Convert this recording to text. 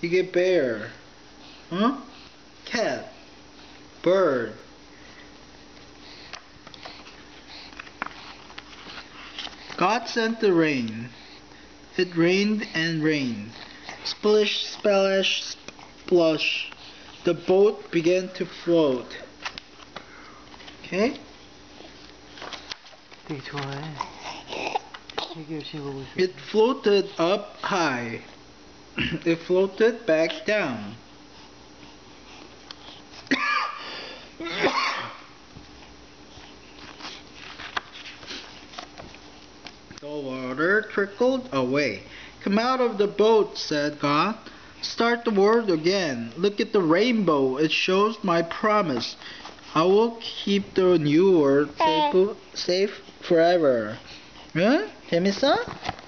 You get bear. Huh? Cat. Bird. God sent the rain. It rained and rained. Splish, splash, splush. The boat began to float. Okay? 되게 좋아해. 되게 열심히 보고 있어. It floated up high. It floated back down. The water trickled away. Come out of the boat, said God. Start the world again. Look at the rainbow. It shows my promise. I will keep the new world safe forever. 응? 재밌어?